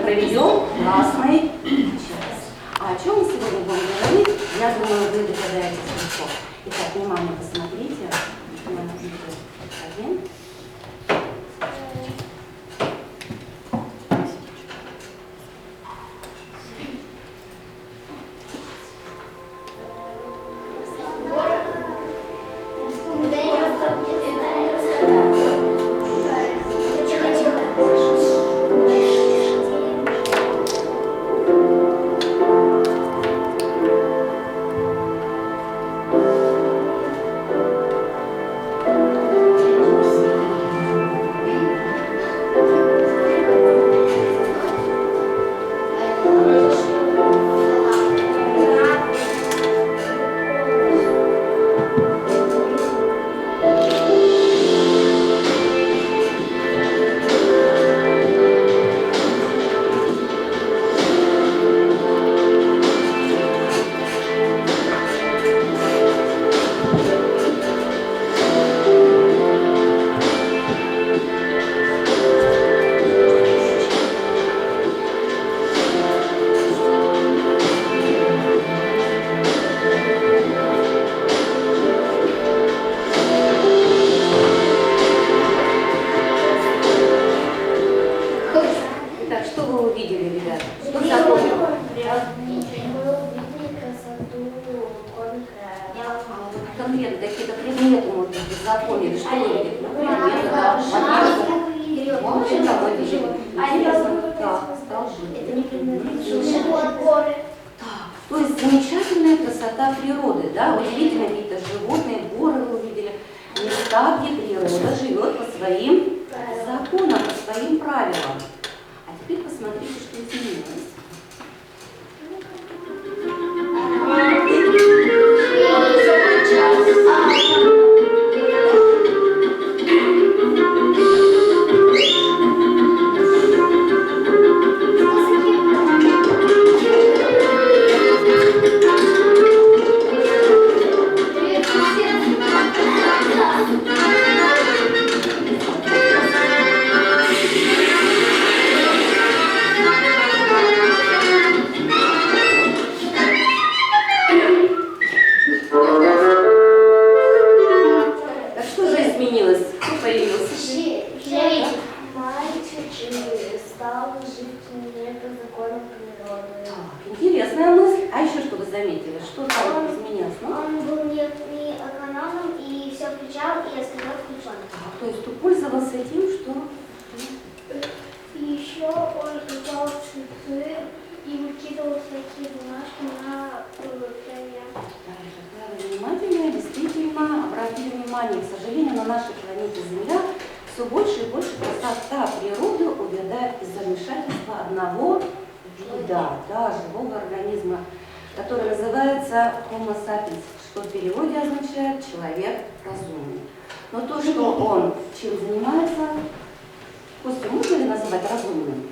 проведем классный час. А о чем мы сегодня будем говорить, я думаю, вы догадаетесь легко. Итак, внимание, посмотрите. Один. Конкретно какие-то предметы, может быть, запомнили, что вы видите? То есть замечательная красота природы, да? Удивительно, какие-то животные, горы вы увидели, места, где природа живет по своим законам, по своим правилам. А теперь посмотрите, что изменилось. Интересная мысль. А еще что вы заметили? Что там изменилось? Он был не экономом и все включал, и остальное включал. То есть он пользовался тем, что... И еще он изучал цветы и выкидывал всякие бумажки на траве. Вы внимательно, действительно обратили внимание. К сожалению, на нашей планете Земля все больше и больше красота природы увядает из-за вмешательства одного вида, да, живого организма, который называется Homo sapiens, что в переводе означает человек разумный. Но то, что он чем занимается, Костя, можно ли называть разумным?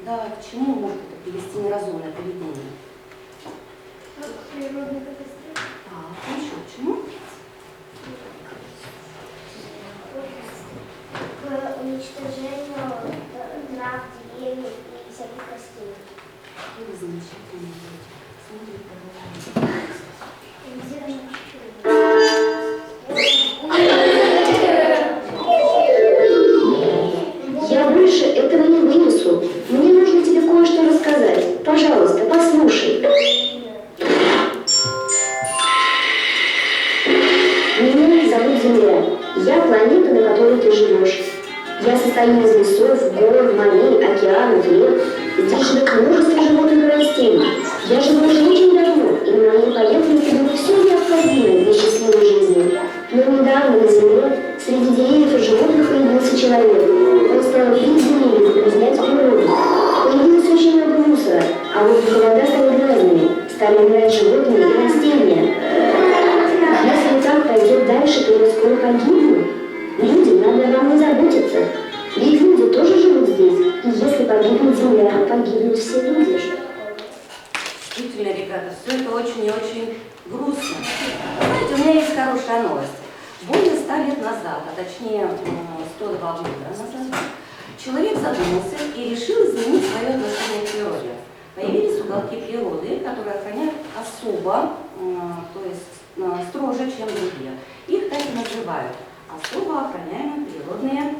Да, к чему может это привести неразумное поведение? Природный катастроф. Так, еще к чему? К уничтожению трав, деревьев и всяких растений. Вы замечательно. Смотрите, Я больше этого не вынесу. Мне нужно тебе кое-что рассказать. Пожалуйста, послушай. Меня зовут Земля. Я планета, на которой ты живешь. Я состою из лесов, гор, морей, океанов, рек. Здесь живет множество животных и растений. Я живу уже очень давно, и на моей поверхности было все необходимое для счастливой жизни. Но недавно на Земле среди деревьев и животных появился человек. Он стал пить деревья, загрязнять природу. Появилось очень много мусора, а воздух и вода стали грязными. Стали умирать животные и растения. Если так пойдет дальше, то мы скоро погибнем. Людям надо обо мне заботиться. Ведь люди тоже живут здесь. И если погибнет Земля, погибнут все люди. Действительно, ребята, все это очень и очень грустно. Знаете, у меня есть хорошая новость. Более 100 лет назад, а точнее 102 года назад, Человек задумался и решил изменить свое отношение к природе. Появились уголки природы, которые охраняют особо, то есть строже, чем другие. Их так и называют особо охраняемые природные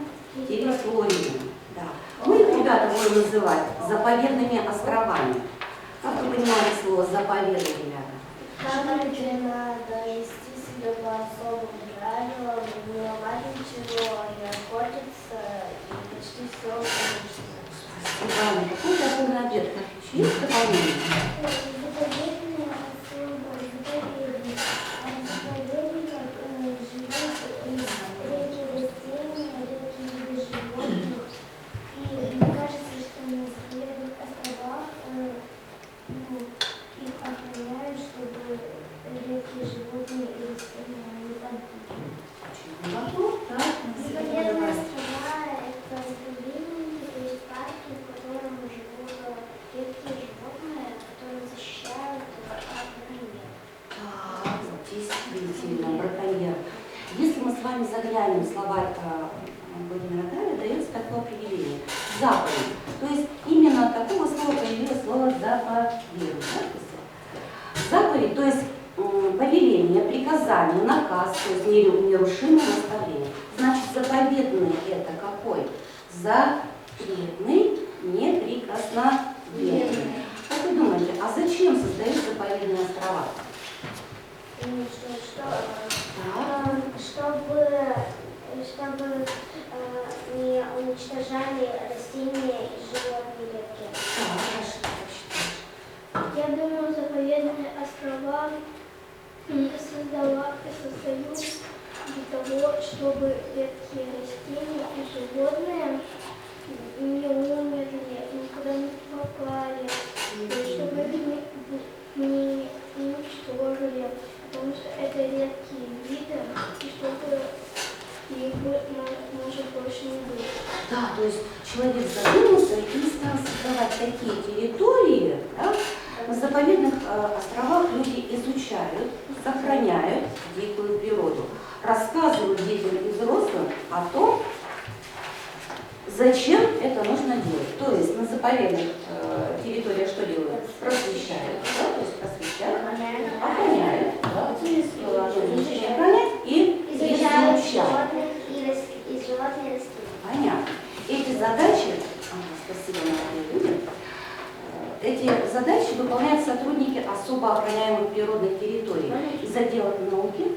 территории. Да. Мы их, ребята, будем называть заповедными островами. Как вы понимаете слово заповедные, ребята? Там, где надо вести себя по особым правилам, не ломать ничего, не охотиться, и почти все получится. Иван, какой дополнительный ответ? Еще есть дополнение? Заповедные особо, заповедные. А в заповедниках живут редкие растения, редкие виды животных. И мне кажется, что на заповедных островах их охраняют, чтобы редкие животные и растения не погибли. Очень глубоко, да? Заповедные острова – это заповедники, то есть парки, в котором живут редкие животные, которые защищают от браконьеров. Так, действительно, браконьер. Если мы с вами заглянем в словарь Владимира Даля, дается такое определение. Заповедь. То есть именно от такого слова появилось слово заповедь. Заповедь, то есть повеление, приказание, наказ, то есть нерушимое наставление. Значит, заповедный это какой? Запретный, неприкосновенный. Как вы думаете, а зачем создают заповедные острова? Чтобы не уничтожали растения и животные редкие. Я думаю, заповедные острова создают для того, чтобы редкие растения и животные не умерли, никуда не попали, чтобы их не уничтожили, потому что это редкие виды, и чтобы их может больше не быть. Да, то есть человек задумался и стал создавать такие территории, да? На заповедных островах люди изучают, сохраняют дикую природу, рассказывают детям и взрослым о том, зачем это нужно делать. То есть на заповедных территориях что делают? Просвещают, да? То есть просвещают, охраняют, да? То есть охранять и изучают. И животные растения. Понятно. Эти задачи, спасибо, молодые люди, эти задачи выполняют сотрудники особо охраняемых природных территорий из отдела науки,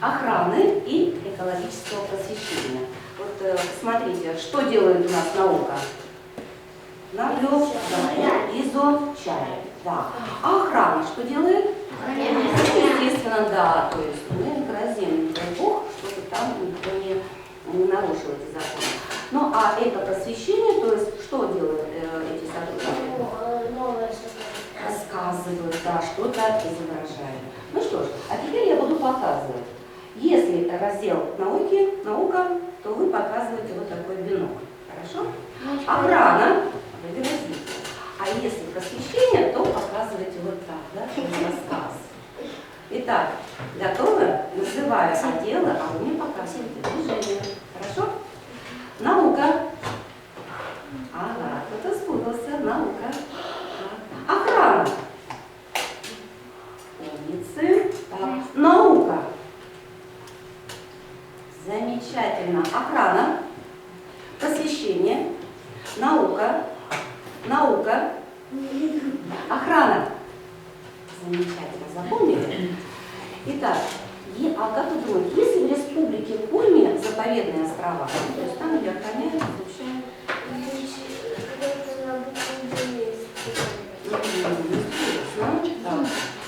охраны и экологического просвещения. Вот смотрите, что делает у нас наука? Наблюдает, изучает. Да. А охрана что делает? Естественно, да. То есть мы грозим, не дай бог, чтобы там никто не нарушил эти законы. Ну а эко-просвещение, то есть что делают эти сотрудники? Рассказывают, да, что-то изображают. Ну что ж, а теперь я буду показывать. Если раздел наука, то вы показываете вот такой бинокль. Хорошо? Охрана, вы развитие. А если просвещение, то показываете вот так, да, рассказ. Итак, готовы? Называю отделы, а вы мне показываете движение. Хорошо? Наука. Ага, кто-то спутался. Наука. Охрана. Умницы. Так. Наука. Замечательно. Охрана. Просвещение. Наука. Наука. Охрана. Замечательно. Запомнили? Итак, а как вы думаете, если в республике Коми заповедные острова, то есть там, где охраняют, изучают?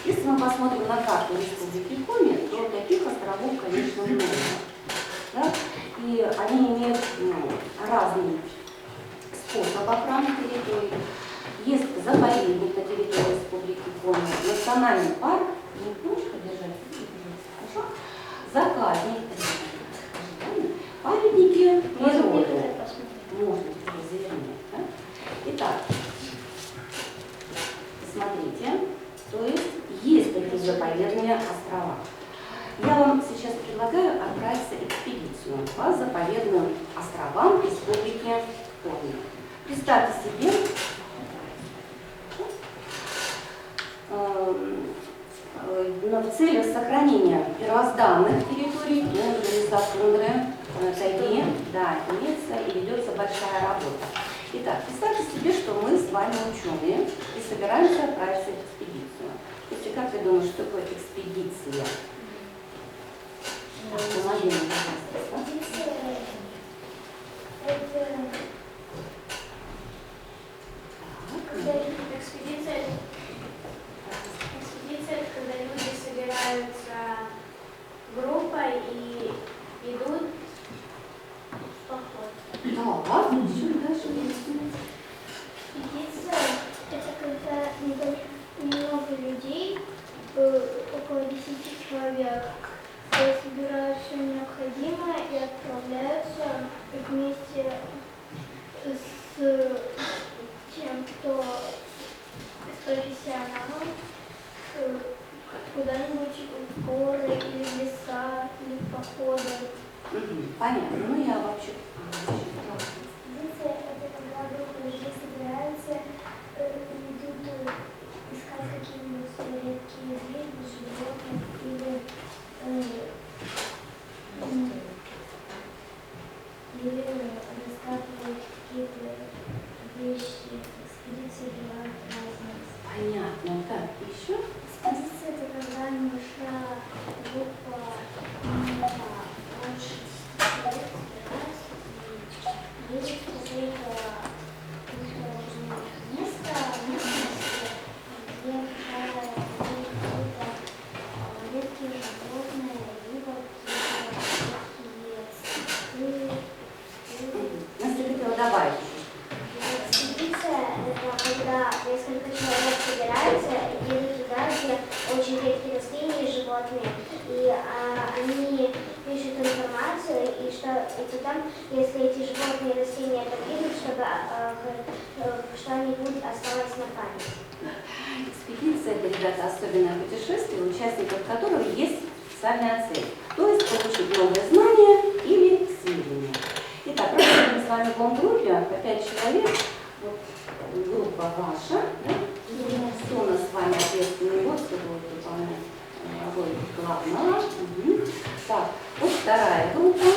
Если мы посмотрим на карту республики Коми, то таких островов, конечно, много. Да? И они имеют разный способ охраны территории. Есть заповедник на территории республики Коми, национальный парк, не можешь подержать? Хорошо? Заказник, памятники природы. Можно теперь завернуть. Да? Итак, смотрите, то есть такие заповедные острова. Я вам сейчас предлагаю отправиться в экспедицию. экскурсию по заповедным островам Республики Коми. Представьте себе в целях сохранения первозданных территорий, тайги, да, имеется и ведется большая работа. Итак, представьте себе, что мы с вами ученые и собираемся отправиться в экспедицию. Если как ты думаешь, что такое экспедиция? Помоги мне, пожалуйста. Экспедиция, это когда люди собираются группой и идут в поход. Да, еще дальше. Экспедиция – это когда немного людей, около 10 человек, собирают все необходимое и отправляются вместе с тем, кто с профессионалом куда-нибудь в горы или в леса, или в походы. Понятно. Ну я вообще. Экспедиция – это когда группа людей собирается, идут искать какие-нибудь редкие звери, животных или раскапывают какие-то вещи. Экспедиции бывают разные. Понятно. Так, еще? Экспедиция – это когда небольшая группа, больше 10 человек собирается и едет в какое-то место, где какие-то редкие животные, либо какие-то Настя, хотела добавить. экспедиция – это когда несколько человек собираются и едут туда, где очень редкие растения и животные. И они пишут информацию, и там, если эти животные и растения это видят, чтобы что-нибудь осталось на память. Экспедиция – это, ребята, особенное путешествие, у участников которого есть специальная цель. То есть получить новые знания или сведения. Итак, работаем с вами в группе по 5 человек. Вот, группа ваша. Да? Кто у нас с вами ответственный год, кто будет выполнять роль главного. Угу. Так, вот вторая группа.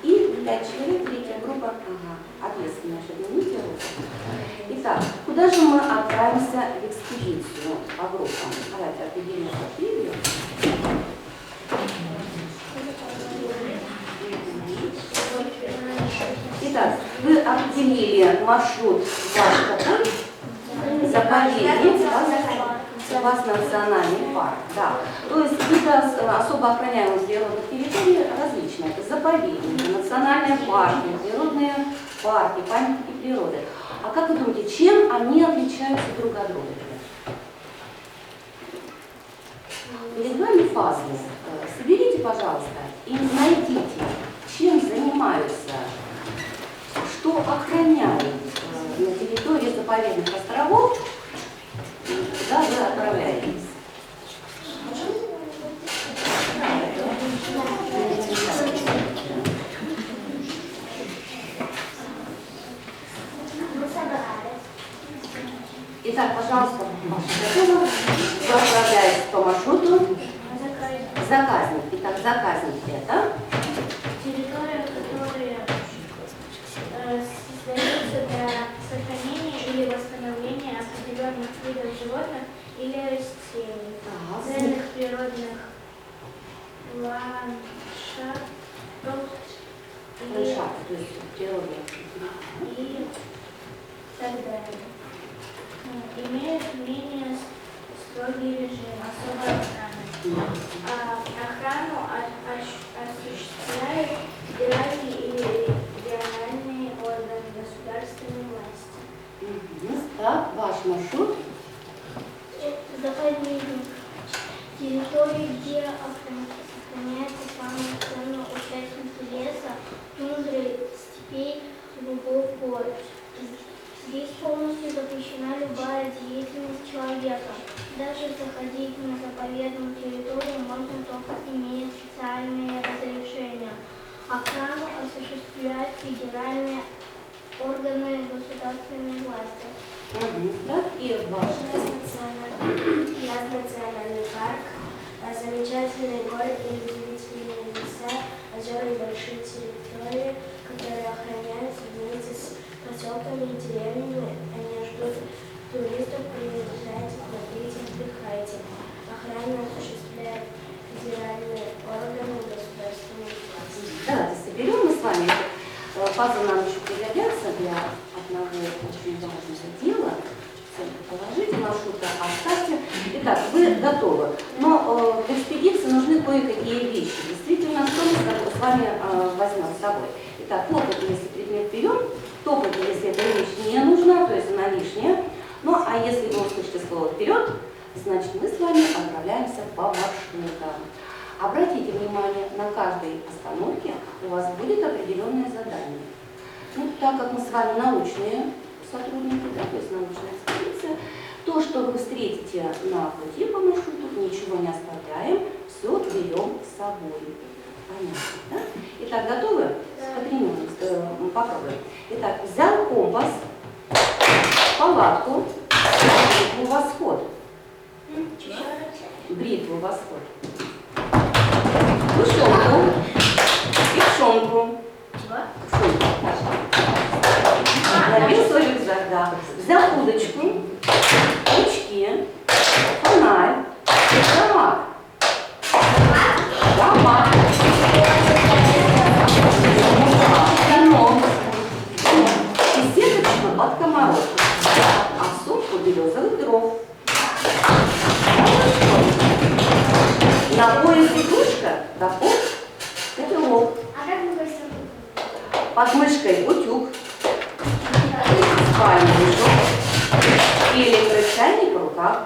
И 5 человек, третья группа. Ага, ответственная, поднимите руку. Итак, куда же мы отправимся в экспедицию по группам? Давайте определим, что период. Итак, вы определили маршрут ваш какой? Заповедник, у вас национальный парк. Да. То есть виды особо охраняемых природных территорий различные. Это заповедники, национальные парки, природные парки, памятники природы. А как вы думаете, чем они отличаются друг от друга? Перед вами пазлы. Соберите, пожалуйста, и найдите, чем занимаются, что охраняют на территории заповедных островов, куда вы отправляетесь. Итак, пожалуйста, вы отправляетесь по маршруту. Заказник. Итак, заказник это? Территория, которая создается для сохранения или восстановления определенных видов животных или растений, ценных природных ландшафтов Ландшафт, то есть природа. и так далее. Имеют менее строгий режим особой охраны. Охрану осуществляют федеральные или региональные органы государственной власти. Так, ваш маршрут. Заповедник. Территории, где сохраняются самые ценные участники леса, тундры, степей, лугов, гор. Здесь полностью запрещена любая деятельность человека. Даже заходить на заповедную территорию можно только имея специальное Охрану осуществляют федеральные органы государственной власти. Так, и ваш. Наш национальный парк, замечательный город и удивительные леса, озера и большие территории, которые охраняются вместе с поселками и деревнями. Они ждут туристов, приезжайте, смотрите, отдыхайте. Охрану осуществляют федеральные органы государственной власти. Давайте соберем мы с вами. Пазл нам еще пригодятся для одного очень важного дела. Положите маршрута, оставьте. Итак, вы готовы. Но в экспедиции нужны кое-какие вещи. Действительно, что мы с вами возьмем с собой. Итак, топот, если предмет берем, топот, если эта вещь не нужна, то есть она лишняя. Ну, а если вы услышите слово «вперед», значит, мы с вами отправляемся по маршрутам. Обратите внимание, на каждой остановке у вас будет определенное задание. Ну, так как мы с вами научные сотрудники, да, то есть научная экспедиция, то, что вы встретите на пути по маршруту, ничего не оставляем, все берем с собой. Понятно, да? Итак, готовы? Потренируем, попробуем. Итак, взял компас, палатку, бритву «Восход». Бритву «Восход». Тушенку, печенку. Набил свой рюкзак, да. Взял удочку, крючки, фонарь, гамак. Гамак. Вино. И сеточку от комаров. А в сумку березовых дров. На поясе кружка, топор, котелок. А как мы быстро? Под мышкой утюг, спальный мешок и электрочайник в руках.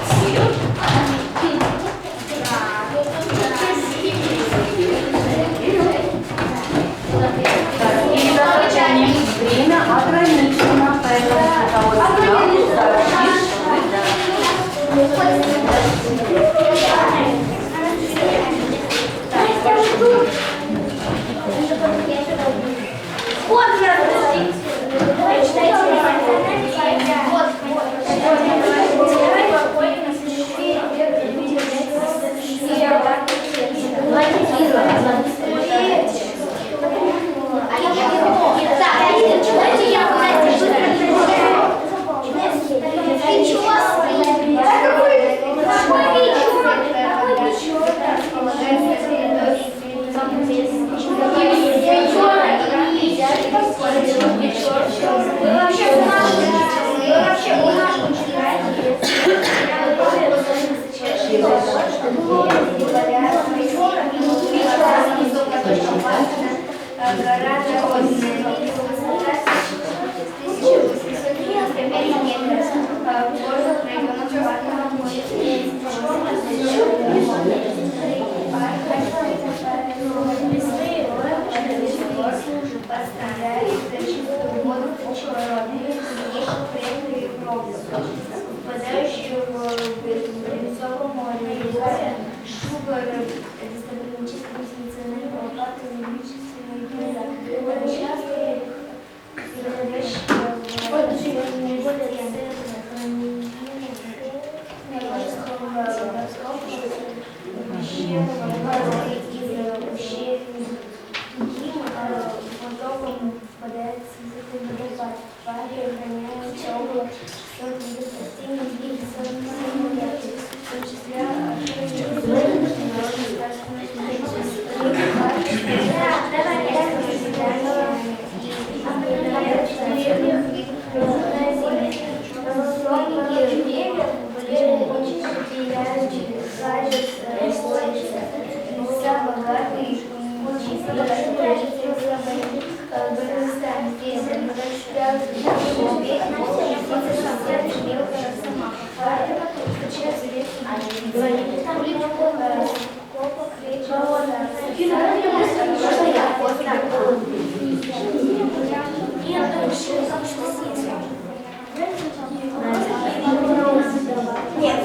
Вперед. Время ограничено, поэтому кого-то сообщишь, впадающую в Березовое море, шубы, достопримечательности национального парка, величественные города, участки, Нет,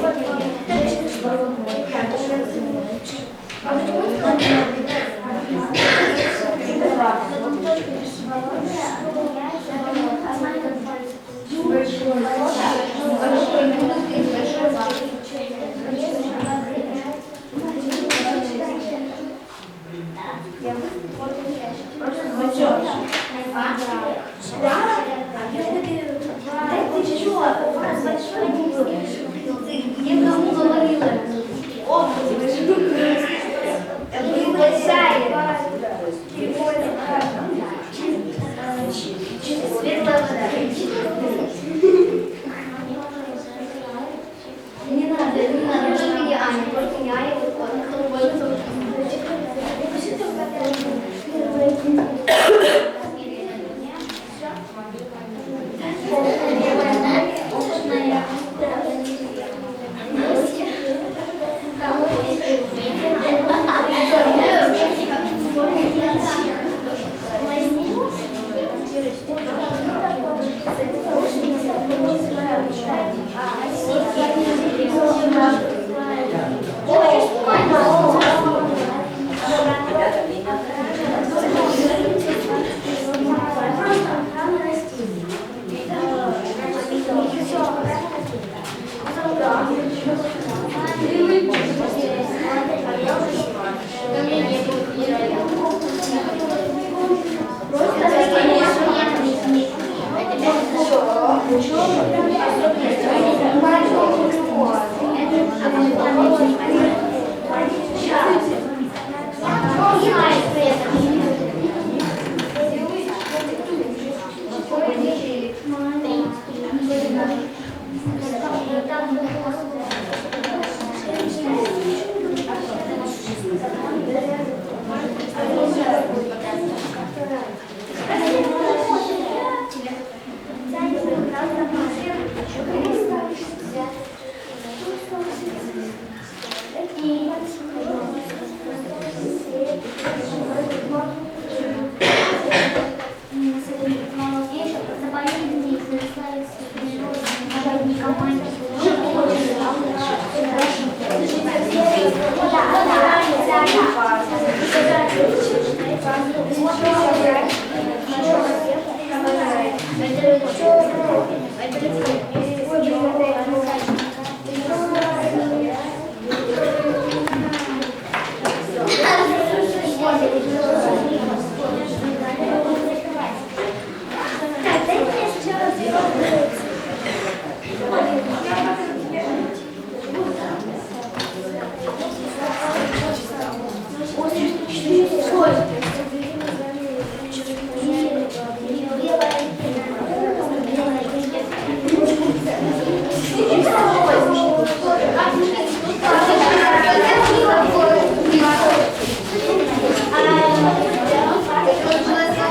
Я кому говорила? Не надо, только я, Аня, только я и вот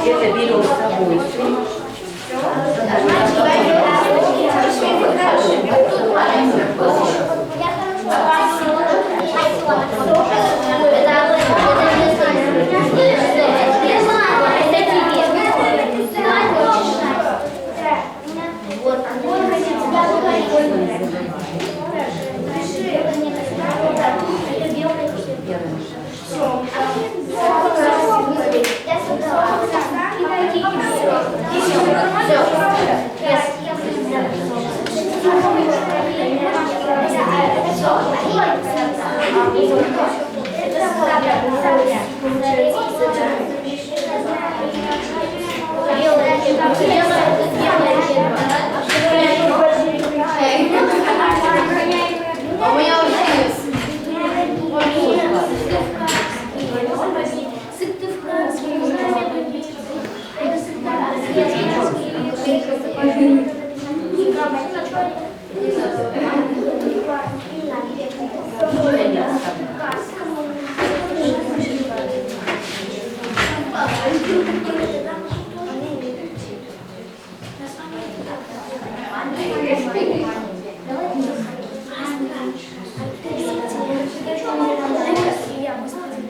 Это берем с собой.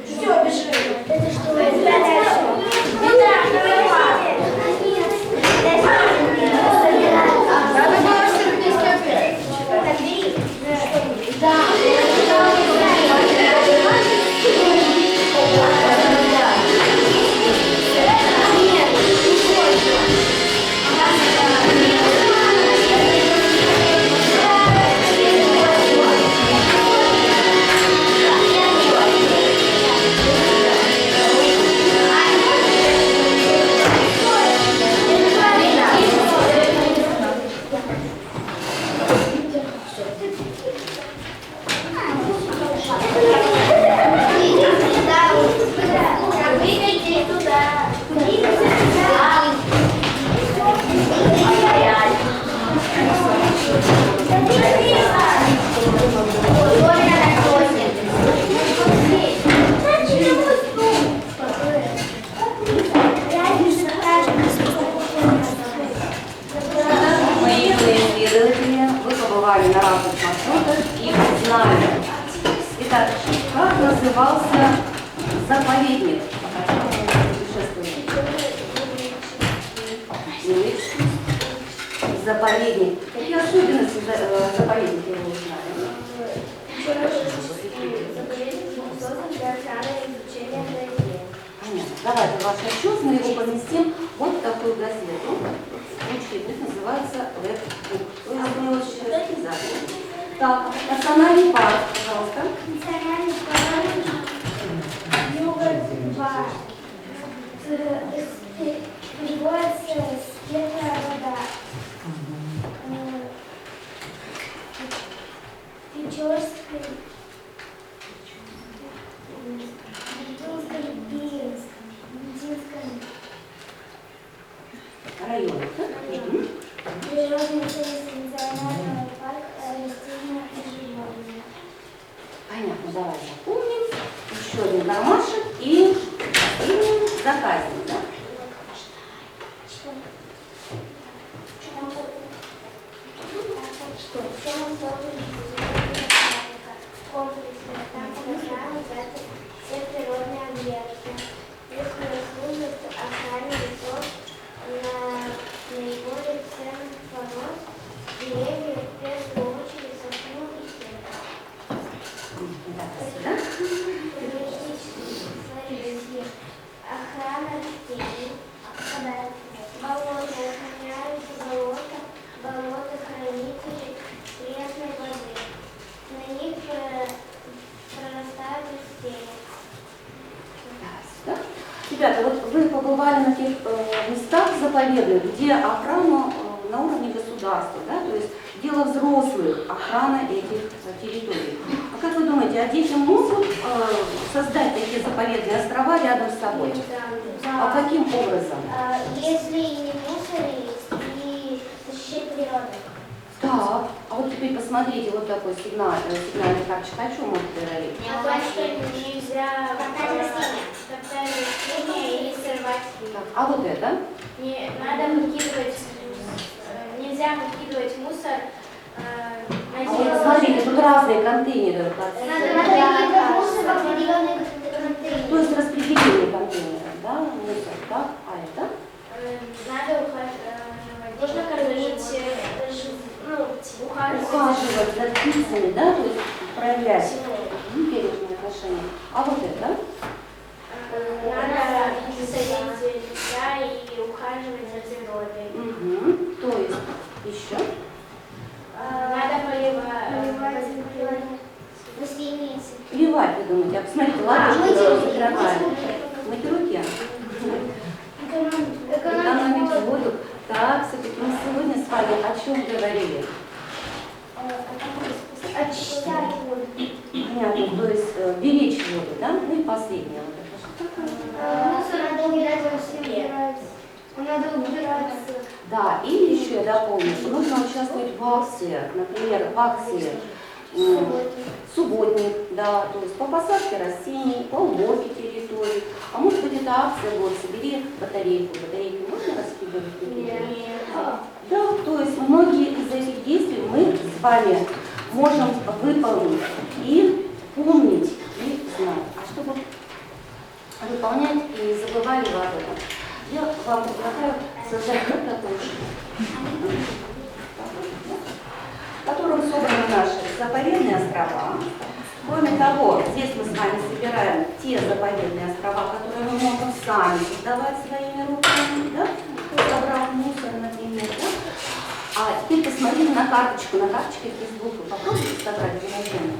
Все, бежи. назывался заповедник, по которому мы путешествовали? Заповедник. Какие особенности заповедника его узнали? Заповедник был создан для охраны и изучения зверей. Понятно. Давайте ваш отчет, мы его поместим вот в такую газету. Учебник называется «Веб-бук». Вы ознакомились запись. Так, национальный парк, пожалуйста. Национальный парк Юга-2. Переводится «Светлая вода». Печорский. Район. Природный национальный парк растения и животных. Понятно, давай запомним. Еще один кармашек и заказник, да? Все природные объекты. Если служат охране лесов на наиболее ценных пород, деревьев, в первую очередь сосну и сено. Да? Охрана растений. Болото. Охраняются болота, болотохранители пресной воды. На них прорастают растения. Да? Ребята, вот вы побывали на тех местах заповедных, где охрана на уровне государства, да? То есть дело взрослых, охрана этих территорий. А как вы думаете, а дети могут создать такие заповедные острова рядом с собой? А каким образом? Если не мусорить и защищать природу. Так, а вот теперь посмотрите, вот такой сигнальный карточек, о чем он говорит? Нельзя топтать растения или сорвать. А вот это? Нельзя выкидывать мусор на А вот землю. смотрите, тут разные контейнеры. Надо выкидывать мусор в определенные контейнеры. То есть распределение контейнеров, да? Мусор, так? А это? Надо нужно кормить, Ухаживать за птицами, да? То есть проявлять бережное отношение. А вот это? Надо садить леса и ухаживать за природой. Угу. То есть еще? Надо поливать растеницы. Плевать, вы думаете. А посмотрите, ладошку закрываем. Мыть руки. Экономить воду. Так, все-таки мы сегодня с вами о чем говорили? Очищать воду. Понятно, то есть беречь воду, да? Ну и последнее. Вот это что такое? Мусор надо убирать во себе. Надо убираться. Да, или еще я дополню, что нужно участвовать в акциях, например, в акции субботник, да, то есть по посадке растений, по уборке территории. А может быть это акция, вот, собери батарейку. Батарейки можно раскидывать? Нет. Да, то есть многие из этих действий мы с вами можем выполнить и помнить, и знать. А чтобы выполнять и не забывали вы об этом, я вам предлагаю создать вот такой шаг, в котором собраны наши заповедные острова. Кроме того, здесь мы с вами собираем те заповедные острова, которые мы можем сами создавать своими руками, да? Собрав мусор, например, да? А теперь посмотрите на карточку. На карточке Фейсбука попробуйте собрать приложение.